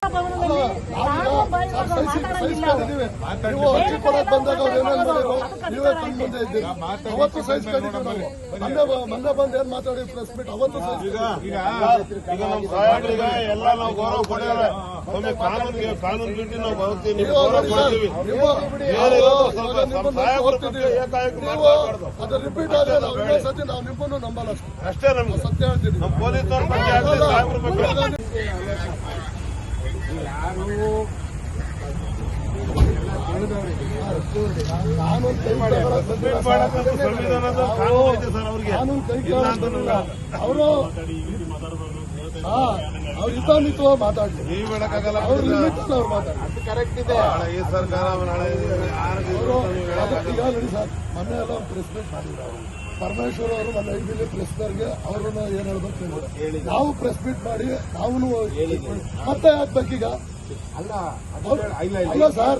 ಸಭಾಭವನದಲ್ಲಿ ನಾನು ಇವಾಗ ಮಾತಾಡಂಗಿಲ್ಲ. ನೀವು ಅರ್ಜಿ ಕೊಡಕ್ ಬಂದಾಗ ಅವ್ರು ಏನೇನು ಮಾಡಿದ್ರು ನೀವೇ ಕಣ್ ಮುಂದೆ ಇದ್ದೀರಿ. ಅವತ್ತು ಸಹಿಸ್ಕೊಂಡಿದ್ದೀವಿ ನಾವು. ಮೊನ್ನೆ ಬಂದು ಏನ್ ಮಾತಾಡಿ ಪ್ರೆಸ್ ಮೀಟ್ ಅವತ್ತು ಎಲ್ಲ ನಾವು ಗೌರವ ಕೊಡ್ಯಾರ. ಕಾನೂನು ಬಿಟ್ಟು ನಾವು ಬರ್ತೀವಿ. ಅದು ರಿಪೀಟ್ ಆದ್ರೆ ನಾವು ಇನ್ನೊಂದ್ಸತಿ ನಾವು ನಿಮ್ಮನ್ನು ನಂಬಲ್ಲ ಅಷ್ಟೇ. ನಮ್ಗೆ ಸತ್ಯ ಹೇಳ್ತೀವಿ. ನಮ್ಮ ಪೊಲೀಸರ ಬಗ್ಗೆ ಸಾಹೇಬ್ರ ಬಗ್ಗೆ ಸಂವಿಧಾನದ ಕಾನೂನು ಇದೆ ಸರ್. ಅವ್ರಿಗೆ ಅವರು ಅವ್ರು ಹಿತಾಮಿತವಾಗಿ ಮಾತಾಡ್ಲಿ. ನೀವು ಹೇಳಕ್ಕಾಗಲ್ಲ. ಅವ್ರು ಲಿಮಿಟ್ ಅವ್ರು ಮಾತಾಡ್ಲಿ. ಅದು ಕರೆಕ್ಟ್ ಇದೆ. ಈ ಸರ್ಕಾರ ನಾಳೆ ಈಗ ನೋಡಿ ಸರ್, ಮೊನ್ನೆ ಎಲ್ಲ ಪ್ರೆಸ್ ಮೀಟ್ ಮಾಡಿದ್ರು. ಪರಮೇಶ್ವರ್ ಅವರು ಮೊನ್ನೆ ಇಲ್ಲಿ ಪ್ರೆಸ್ನರ್ಗೆ ಅವ್ರನ್ನ ಏನ್ ಹೇಳ್ಬೇಕು ಹೇಳಿ. ನಾವು ಪ್ರೆಸ್ ಮೀಟ್ ಮಾಡಿ ನಾವು ಮತ್ತೆ ಹಾಕ್ಬೇಕೀಗ. ಅಲ್ಲ ಸರ್,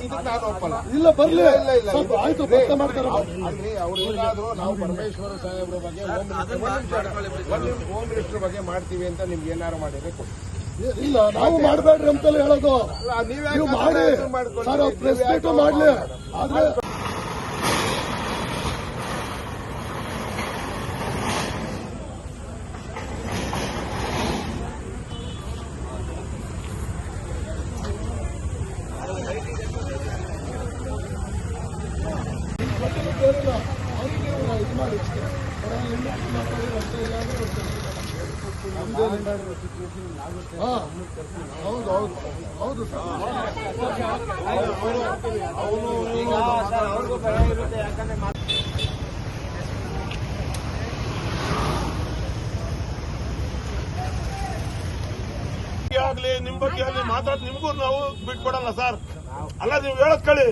ಇಲ್ಲ ಬರ್ಲಿ ಸ್ವಲ್ಪ ಆಯ್ತು ಪ್ರಶ್ನೆ ಮಾಡ್ತಾರೆ. ಅವ್ರು ಏನಾದ್ರು ನಾವು ಪರಮೇಶ್ವರ ಸಾಹೇಬ್ರ ಬಗ್ಗೆ ಹೋಮ್ ಮಿನಿಸ್ಟರ್ ಬಗ್ಗೆ ಮಾಡ್ತೀವಿ ಅಂತ ನಿಮ್ಗೆ ಏನಾರು ಮಾಡಿದ್ರೆ ಇಲ್ಲ, ನಾವು ಮಾಡಬೇಡ್ರಿ ಅಂತಲೇ ಹೇಳೋದು. ನೀವು ಮಾಡಿ ಸರ್, ಪ್ರೆಸ್ ಮೀಟ್ ಮಾಡ್ಲಿ. ಆದ್ರೆ ಇದು ಮಾಡಿ ಹೌದು ಹೌದು ಹೌದು ಸರ್. ಆಗ್ಲಿ ನಿಮ್ ಬಗ್ಗೆ ಆಗ್ಲಿ ಮಾತಾಡ್ ನಿಮ್ಗೂ ನಾವು ಬಿಟ್ಕೊಡಲ್ಲ ಸರ್. ಅಲ್ಲ, ನೀವು ಹೇಳದ್ ಕಳಿ.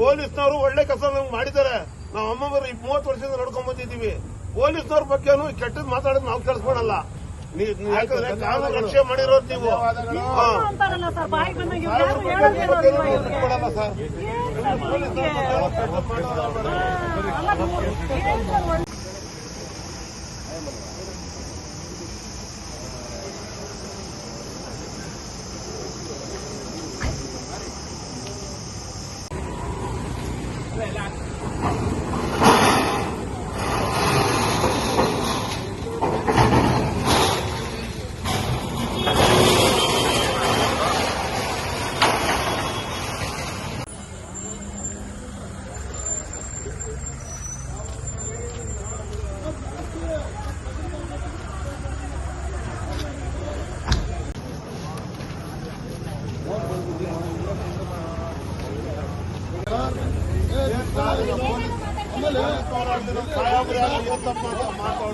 ಪೊಲೀಸ್ನವರು ಒಳ್ಳೆ ಕೆಲಸ ನಮ್ಗೆ ಮಾಡಿದ್ದಾರೆ. ನಾವು ಅಮ್ಮವರು 30 ವರ್ಷದಿಂದ ನಡ್ಕೊಂಡ್ ಬಂದಿದ್ದೀವಿ. ಪೊಲೀಸ್ನವ್ರ ಬಗ್ಗೆನೂ ಕೆಟ್ಟದ್ ಮಾತಾಡೋದು ನಾವು ಕೇಳಿಸ್ಕೊಡಲ್ಲ. ಯಾಕಂದ್ರೆ ಕಾನೂನು ರಕ್ಷೆ ಮಾಡಿರೋದು ನೀವು. ಬಿಟ್ಕೊಡಲ್ಲ ಸರ್.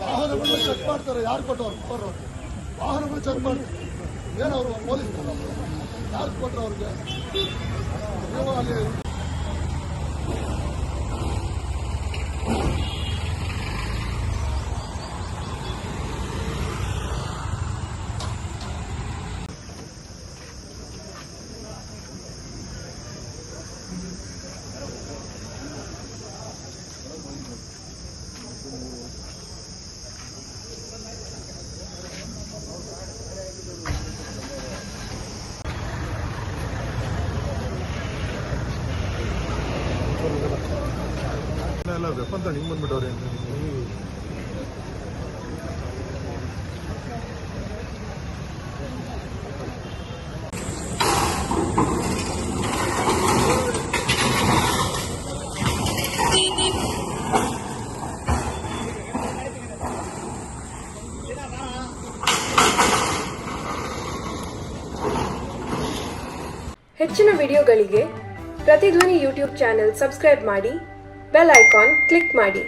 ವಾಹನಗಳು ಚೆಕ್ ಮಾಡ್ತಾರೆ. ಯಾರು ಕೊಟ್ಟವ್ರು ವಾಹನಗಳು ಚೆಕ್ ಮಾಡ್ತಾರೆ. ಏನವರು ಪೊಲೀಸ್ ಯಾರು ಕೊಟ್ಟರು ಅವ್ರಿಗೆ? ನೀವು ಅಲ್ಲಿ ವೆಪನ್ ಹಿಂಗ್ ಬಂದ್ಬಿಟ್ಟವ್ರೆ. ಹೆಚ್ಚಿನ ವಿಡಿಯೋಗಳಿಗೆ ಪ್ರತಿಧ್ವನಿ ಯೂಟ್ಯೂಬ್ ಚಾನೆಲ್ ಸಬ್ಸ್ಕ್ರೈಬ್ ಮಾಡಿ, ಬೆಲ್ ಐಕಾನ್ ಕ್ಲಿಕ್ ಮಾಡಿ.